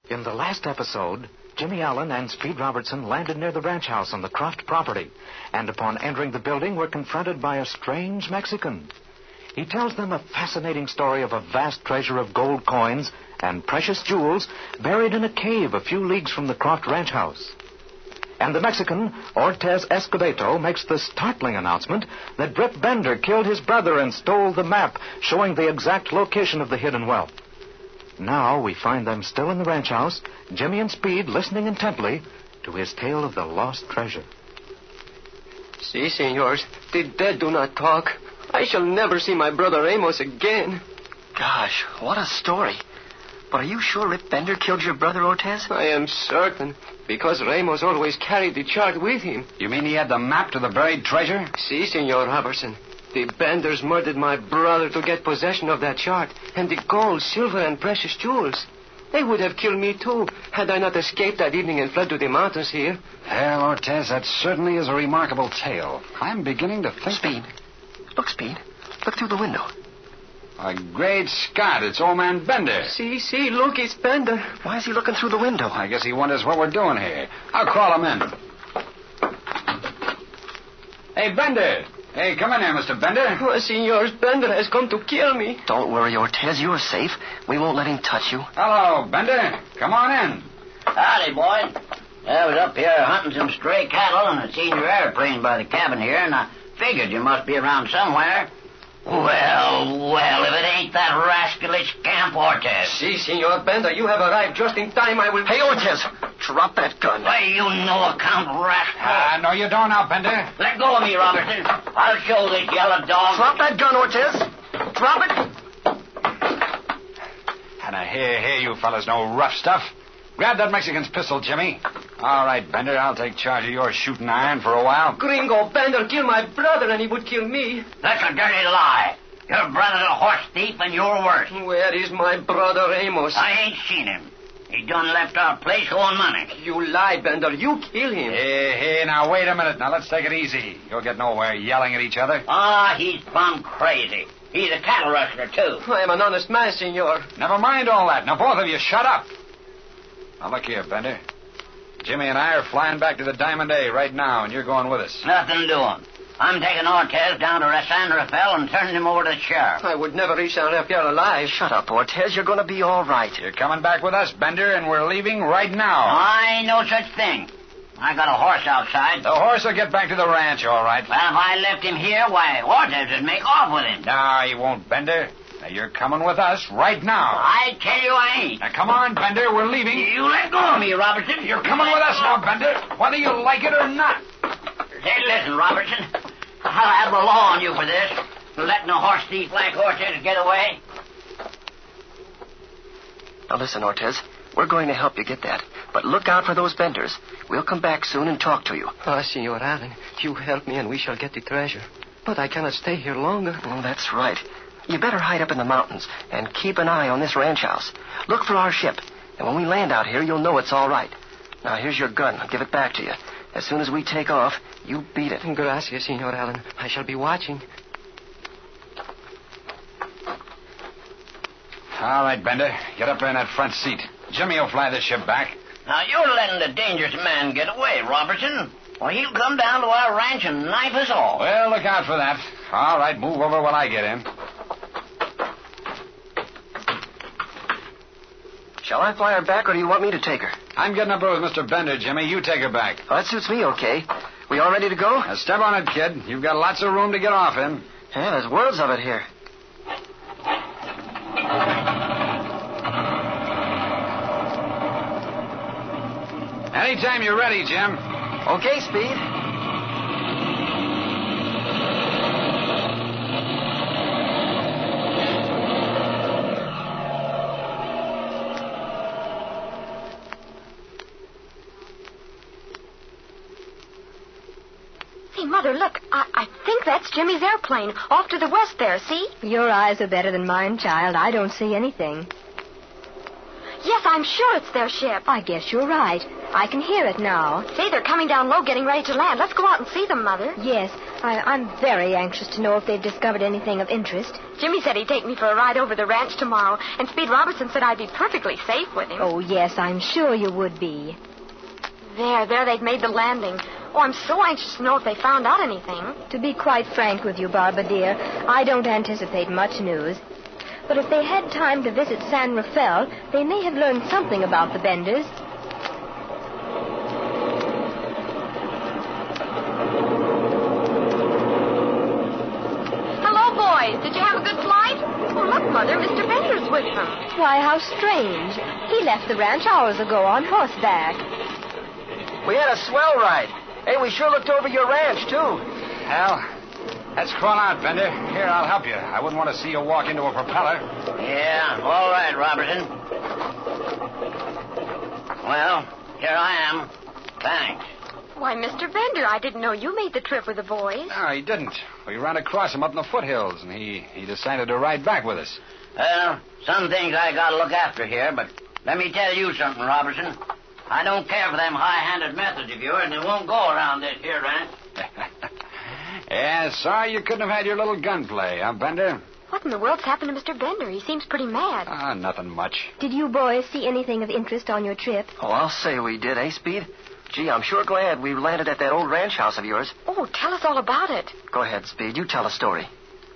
In the last episode, Jimmy Allen and Speed Robertson landed near the ranch house on the Croft property, and upon entering the building were confronted by a strange Mexican. He tells them a fascinating story of a vast treasure of gold coins and precious jewels buried in a cave a few leagues from the Croft ranch house. And the Mexican, Ortez Escobedo, makes the startling announcement that Britt Bender killed his brother and stole the map showing the exact location of the hidden wealth. Now we find them still in the ranch house, Jimmy and Speed listening intently to his tale of the lost treasure. Si, senors, the dead do not talk. I shall never see my brother Amos again. Gosh, what a story. But are you sure Rip Bender killed your brother, Ortez? I am certain, because Ramos always carried the chart with him. You mean he had the map to the buried treasure? Si, Senor Robertson. The Benders murdered my brother to get possession of that chart and the gold, silver, and precious jewels. They would have killed me, too, had I not escaped that evening and fled to the mountains here. Well, Ortez, that certainly is a remarkable tale. I'm beginning to think... Speed. Look, Speed. Look through the window. A great Scott, it's old man Bender. See, look, it's Bender. Why is he looking through the window? I guess he wonders what we're doing here. I'll call him in. Hey, Bender. Hey, come in here, Mr. Bender. Oh, Senor, Bender has come to kill me. Don't worry, Ortez. You're safe. We won't let him touch you. Hello, Bender. Come on in. Howdy, boy. I was up here hunting some stray cattle, and I seen your airplane by the cabin here, and I figured you must be around somewhere. Well, if it ain't that rascally scamp Ortez. Si, Senor Bender, you have arrived just in time. I will... Hey, Ortez, drop that gun. Why, you no account rascal. No, you don't now, Bender. Let go of me, Robertson. I'll show this yellow dog. Drop that gun, Ortez. Drop it. And here, you fellas, no rough stuff. Grab that Mexican's pistol, Jimmy. All right, Bender, I'll take charge of your shooting iron for a while. Gringo Bender killed my brother, and he would kill me. That's a dirty lie. Your brother's a horse thief, and you're worse. Where is my brother Amos? I ain't seen him. He done left our place owing money. You lie, Bender. You kill him. Hey, now, wait a minute. Now, let's take it easy. You'll get nowhere yelling at each other. He's plumb crazy. He's a cattle rustler, too. I am an honest man, senor. Never mind all that. Now, both of you, shut up. Now, look here, Bender. Jimmy and I are flying back to the Diamond A right now, and you're going with us. Nothing doing. I'm taking Ortez down to San Rafael and turning him over to the sheriff. I would never reach San Rafael alive. Shut up, Ortez. You're going to be all right. You're coming back with us, Bender, and we're leaving right now. I ain't no such thing. I got a horse outside. The horse will get back to the ranch, all right. Well, if I left him here, why, Ortez would make off with him. No, he won't, Bender. Now, you're coming with us right now. I tell you I ain't. Now, come on, Bender. We're leaving. You let go of me, Robertson. You're coming with us now, Bender, whether you like it or not. Say, listen, Robertson. I'll have the law on you for this. Letting a horse thief like Ortez get away. Now, listen, Ortez. We're going to help you get that. But look out for those Benders. We'll come back soon and talk to you. Senor Allen, you help me and we shall get the treasure. But I cannot stay here longer. Oh, that's right. You better hide up in the mountains and keep an eye on this ranch house. Look for our ship. And when we land out here, you'll know it's all right. Now, here's your gun. I'll give it back to you. As soon as we take off, you beat it. Gracias, Senor Allen. I shall be watching. All right, Bender. Get up there in that front seat. Jimmy will fly the ship back. Now, you're letting the dangerous man get away, Robertson. Well, he'll come down to our ranch and knife us all. Well, look out for that. All right, move over while I get in. Shall I fly her back, or do you want me to take her? I'm getting up there with Mr. Bender, Jimmy. You take her back. Oh, that suits me okay. We all ready to go? Now, step on it, kid. You've got lots of room to get off in. Yeah, there's worlds of it here. Anytime you're ready, Jim. Okay, Speed. Hey, Mother, look. I think that's Jimmy's airplane off to the west there, see? Your eyes are better than mine, child. I don't see anything. Yes, I'm sure it's their ship. I guess you're right. I can hear it now. Say, they're coming down low, getting ready to land. Let's go out and see them, Mother. Yes, I'm very anxious to know if they've discovered anything of interest. Jimmy said he'd take me for a ride over the ranch tomorrow, and Speed Robertson said I'd be perfectly safe with him. Oh, yes, I'm sure you would be. There, they've made the landing. Oh, I'm so anxious to know if they found out anything. To be quite frank with you, Barbara, dear, I don't anticipate much news. But if they had time to visit San Rafael, they may have learned something about the Benders. Hello, boys. Did you have a good flight? Oh, look, Mother, Mr. Bender's with them. Why, how strange. He left the ranch hours ago on horseback. We had a swell ride. Hey, we sure looked over your ranch, too. Al, let's crawl out, Bender. Here, I'll help you. I wouldn't want to see you walk into a propeller. Yeah, all right, Robertson. Well, here I am. Thanks. Why, Mr. Bender, I didn't know you made the trip with the boys. No, he didn't. We ran across him up in the foothills, and he decided to ride back with us. Well, some things I gotta look after here, but let me tell you something, Robertson. I don't care for them high-handed methods of yours, and they won't go around this here ranch. Yeah, sorry you couldn't have had your little gunplay, huh, Bender? What in the world's happened to Mr. Bender? He seems pretty mad. Ah, nothing much. Did you boys see anything of interest on your trip? Oh, I'll say we did, eh, Speed? Gee, I'm sure glad we landed at that old ranch house of yours. Oh, tell us all about it. Go ahead, Speed. You tell a story.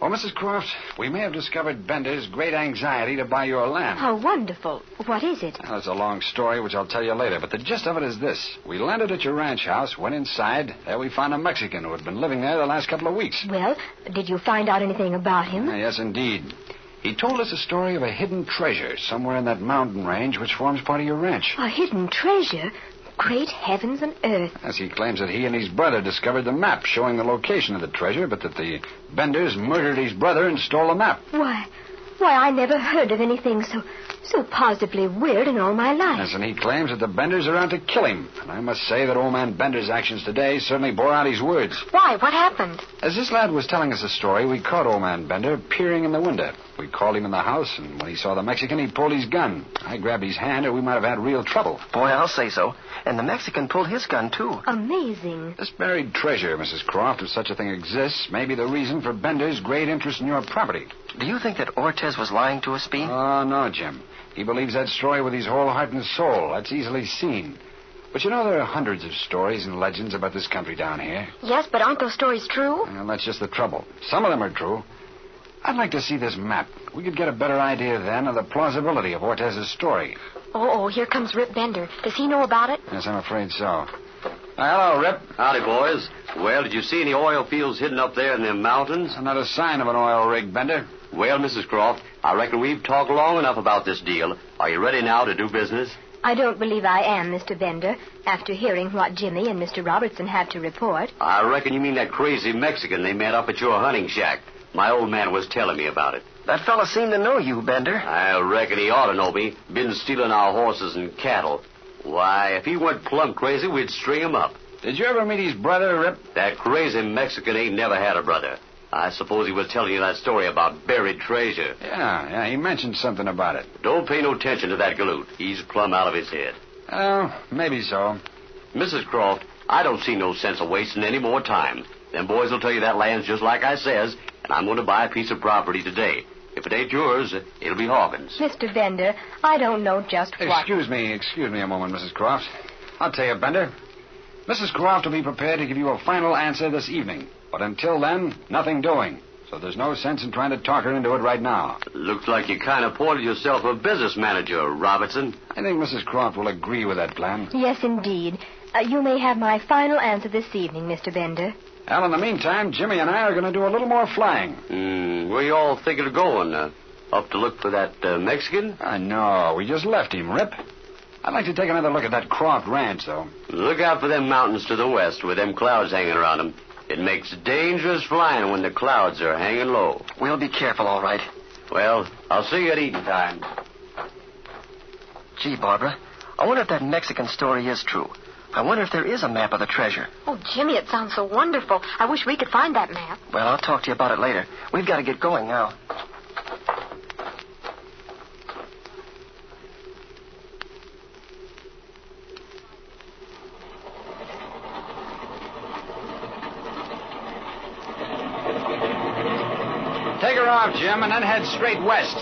Well, Mrs. Croft, we may have discovered Bender's great anxiety to buy your land. How wonderful. What is it? Well, it's a long story, which I'll tell you later, but the gist of it is this. We landed at your ranch house, went inside. There we found a Mexican who had been living there the last couple of weeks. Well, did you find out anything about him? Yes, indeed. He told us a story of a hidden treasure somewhere in that mountain range which forms part of your ranch. A hidden treasure? Great heavens and earth. Yes, he claims that he and his brother discovered the map showing the location of the treasure, but that the Benders murdered his brother and stole the map. Why, I never heard of anything so positively weird in all my life. Yes, and he claims that the Benders are out to kill him. And I must say that old man Bender's actions today certainly bore out his words. Why? What happened? As this lad was telling us the story, we caught old man Bender peering in the window. We called him in the house, and when he saw the Mexican, he pulled his gun. I grabbed his hand, or we might have had real trouble. Boy, I'll say so. And the Mexican pulled his gun, too. Amazing. This buried treasure, Mrs. Croft, if such a thing exists, may be the reason for Bender's great interest in your property. Do you think that Ortez was lying to us, Speed? Oh, no, Jim. He believes that story with his whole heart and soul. That's easily seen. But you know, there are hundreds of stories and legends about this country down here. Yes, but aren't those stories true? Well, that's just the trouble. Some of them are true. I'd like to see this map. We could get a better idea then of the plausibility of Ortez's story. Oh, here comes Rip Bender. Does he know about it? Yes, I'm afraid so. Hello, Rip. Howdy, boys. Well, did you see any oil fields hidden up there in them mountains? Not a sign of an oil rig, Bender. Well, Mrs. Croft, I reckon we've talked long enough about this deal. Are you ready now to do business? I don't believe I am, Mr. Bender, after hearing what Jimmy and Mr. Robertson have to report. I reckon you mean that crazy Mexican they met up at your hunting shack. My old man was telling me about it. That fella seemed to know you, Bender. I reckon he ought to know me. Been stealing our horses and cattle. Why, if he went plumb crazy, we'd string him up. Did you ever meet his brother, Rip? That crazy Mexican ain't never had a brother. I suppose he was telling you that story about buried treasure. Yeah, he mentioned something about it. Don't pay no attention to that galoot. He's plumb out of his head. Oh, maybe so. Mrs. Croft, I don't see no sense of wasting any more time. Them boys will tell you that land's just like I says, and I'm going to buy a piece of property today. If it ain't yours, it'll be Hawkins. Mr. Bender, I don't know just what... Excuse me a moment, Mrs. Croft. I'll tell you, Bender. Mrs. Croft will be prepared to give you a final answer this evening. But until then, nothing doing. So there's no sense in trying to talk her into it right now. Looks like you kind of appointed yourself a business manager, Robertson. I think Mrs. Croft will agree with that plan. Yes, indeed. You may have my final answer this evening, Mr. Bender. Well, in the meantime, Jimmy and I are going to do a little more flying. Where you all thinking of going? Up to look for that Mexican? No, we just left him, Rip. I'd like to take another look at that Croft ranch, though. Look out for them mountains to the west with them clouds hanging around them. It makes dangerous flying when the clouds are hanging low. We'll be careful, all right. Well, I'll see you at eating time. Gee, Barbara, I wonder if that Mexican story is true. I wonder if there is a map of the treasure. Oh, Jimmy, it sounds so wonderful. I wish we could find that map. Well, I'll talk to you about it later. We've got to get going now. off, Jim, and then head straight west.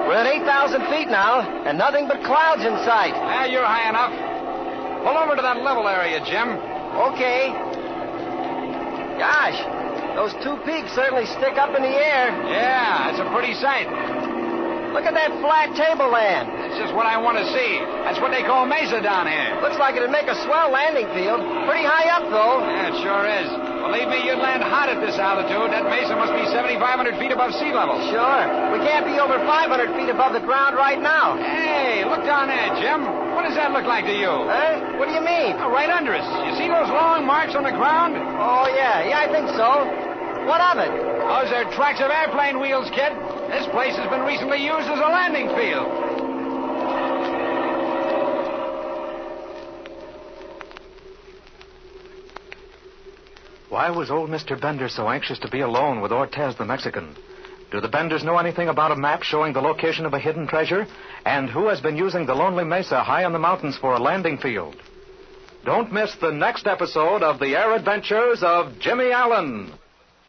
We're at 8,000 feet now, and nothing but clouds in sight. You're high enough. Pull over to that level area, Jim. Okay. Gosh, those two peaks certainly stick up in the air. Yeah, it's a pretty sight. Look at that flat tableland. That's just what I want to see. That's what they call mesa down here. Looks like it'd make a swell landing field. Pretty high up, though. Yeah, it sure is. Believe me, you'd land hot at this altitude. That mesa must be 7,500 feet above sea level. Sure. We can't be over 500 feet above the ground right now. Hey, look down there, Jim. What does that look like to you? Huh? What do you mean? Oh, right under us. You see those long marks on the ground? Oh, yeah. Yeah, I think so. What of it? Those are tracks of airplane wheels, kid. This place has been recently used as a landing field. Why was old Mr. Bender so anxious to be alone with Ortez the Mexican? Do the Benders know anything about a map showing the location of a hidden treasure? And who has been using the lonely mesa high in the mountains for a landing field? Don't miss the next episode of The Air Adventures of Jimmy Allen.